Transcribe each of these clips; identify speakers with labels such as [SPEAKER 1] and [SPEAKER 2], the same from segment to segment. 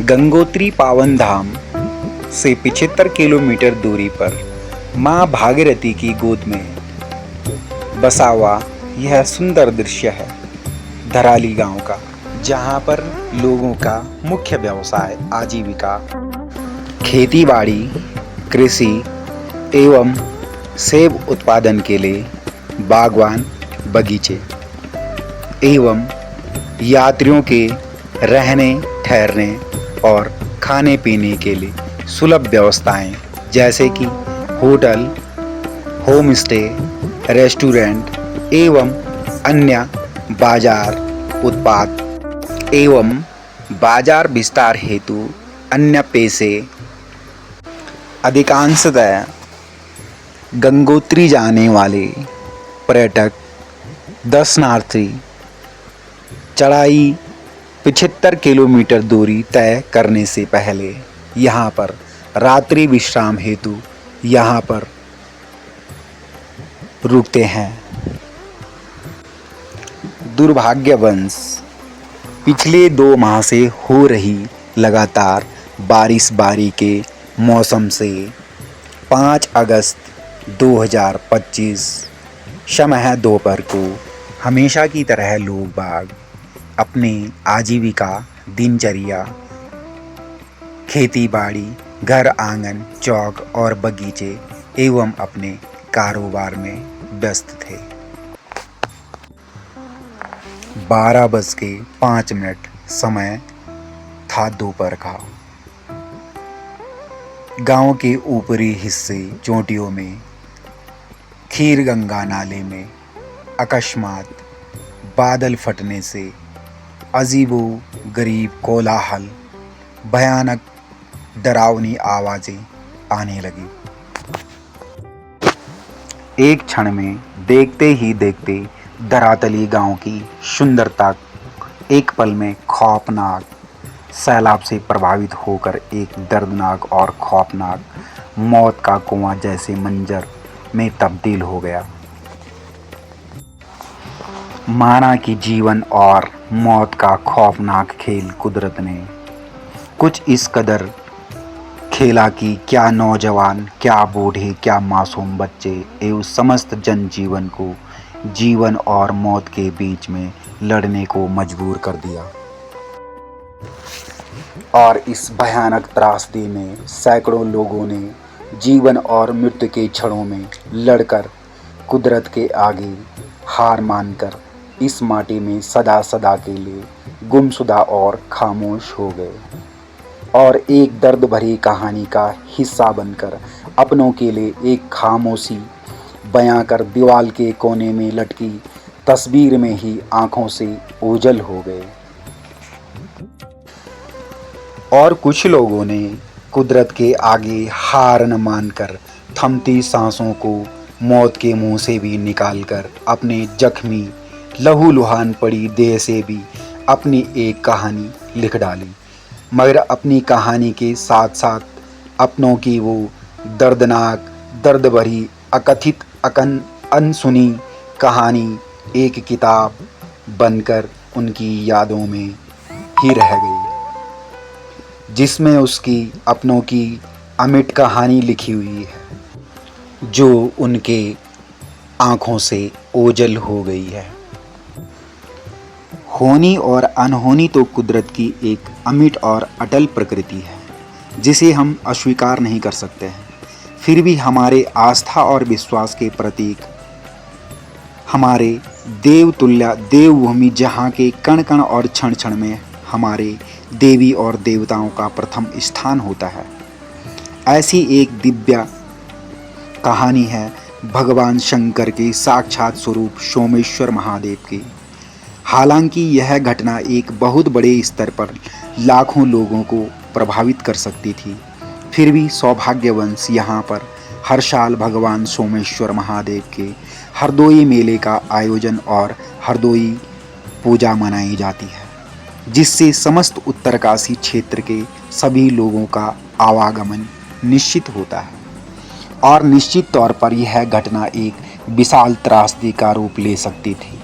[SPEAKER 1] गंगोत्री पावन धाम से 75 किलोमीटर दूरी पर माँ भागीरथी की गोद में बसा हुआ यह सुंदर दृश्य है धराली गांव का, जहां पर लोगों का मुख्य व्यवसाय आजीविका खेतीबाड़ी, कृषि एवं सेब उत्पादन के लिए बागवान बगीचे एवं यात्रियों के रहने ठहरने और खाने पीने के लिए सुलभ व्यवस्थाएं जैसे कि होटल, होम स्टे, रेस्टोरेंट एवं अन्य बाजार उत्पाद एवं बाजार विस्तार हेतु अन्य पैसे अधिकांशतः गंगोत्री जाने वाले पर्यटक दर्शनार्थी चढ़ाई 75 किलोमीटर दूरी तय करने से पहले यहाँ पर रात्रि विश्राम हेतु यहाँ पर रुकते हैं। दुर्भाग्यवश पिछले 2 माह से हो रही लगातार बारिशबारी के मौसम से 5 अगस्त 2025 समय दोपहर को हमेशा की तरह लोग बाग अपने आजीविका दिनचर्या खेती बाड़ी, घर आंगन, चौक और बगीचे एवं अपने कारोबार में व्यस्त थे। 12:05 समय था दोपहर का। गांव के ऊपरी हिस्से चोटियों में खीर गंगा नाले में अकस्मात बादल फटने से अजीबो गरीब कोलाहल, भयानक डरावनी आवाज़ें आने लगी। एक क्षण में देखते ही देखते धरातली गांव की सुंदरता एक पल में खौफनाक सैलाब से प्रभावित होकर एक दर्दनाक और खौफनाक मौत का कुआं जैसे मंजर में तब्दील हो गया। माना कि जीवन और मौत का खौफनाक खेल कुदरत ने कुछ इस कदर खेला कि क्या नौजवान, क्या बूढ़े, क्या मासूम बच्चे एवं समस्त जनजीवन को जीवन और मौत के बीच में लड़ने को मजबूर कर दिया। और इस भयानक त्रासदी में सैकड़ों लोगों ने जीवन और मृत्यु के क्षणों में लड़कर कुदरत के आगे हार मानकर इस माटी में सदा सदा के लिए गुमशुदा और खामोश हो गए और एक दर्द भरी कहानी का हिस्सा बनकर अपनों के लिए एक खामोशी बयां कर दीवार के कोने में लटकी तस्वीर में ही आंखों से ओझल हो गए। और कुछ लोगों ने कुदरत के आगे हार न मानकर थमती सांसों को मौत के मुंह से भी निकालकर अपने जख्मी लहूलुहान पड़ी देह से भी अपनी एक कहानी लिख डाली। मगर अपनी कहानी के साथ साथ अपनों की वो दर्दनाक, दर्द भरी, अकथित, अनसुनी कहानी एक किताब बनकर उनकी यादों में ही रह गई, जिसमें उसकी अपनों की अमिट कहानी लिखी हुई है, जो उनके आँखों से ओझल हो गई है। होनी और अनहोनी तो कुदरत की एक अमिट और अटल प्रकृति है, जिसे हम अस्वीकार नहीं कर सकते हैं। फिर भी हमारे आस्था और विश्वास के प्रतीक हमारे देवतुल्य देवभूमि, जहाँ के कण कण और क्षण क्षण में हमारे देवी और देवताओं का प्रथम स्थान होता है, ऐसी एक दिव्य कहानी है भगवान शंकर के साक्षात स्वरूप सोमेश्वर महादेव की। हालांकि यह घटना एक बहुत बड़े स्तर पर लाखों लोगों को प्रभावित कर सकती थी, फिर भी सौभाग्यवश यहाँ पर हर साल भगवान सोमेश्वर महादेव के हरदोई मेले का आयोजन और हरदोई पूजा मनाई जाती है, जिससे समस्त उत्तरकाशी क्षेत्र के सभी लोगों का आवागमन निश्चित होता है। और निश्चित तौर पर यह घटना एक विशाल त्रासदी का रूप ले सकती थी,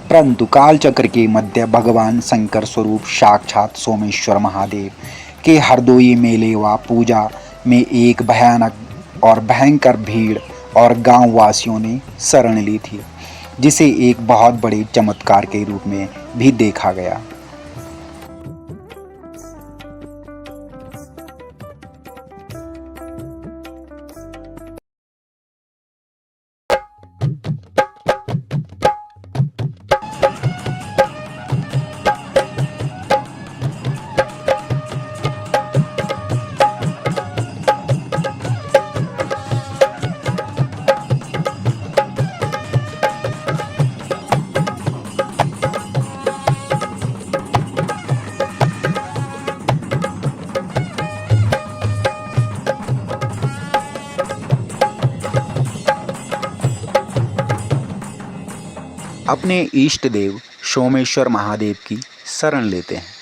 [SPEAKER 1] परंतु कालचक्र के मध्य भगवान शंकर स्वरूप साक्षात सोमेश्वर महादेव के हरदोई मेले व पूजा में एक भयानक और भयंकर भीड़ और गांव वासियों ने शरण ली थी, जिसे एक बहुत बड़े चमत्कार के रूप में भी देखा गया। अपने इष्ट देव सोमेश्वर महादेव की शरण लेते हैं।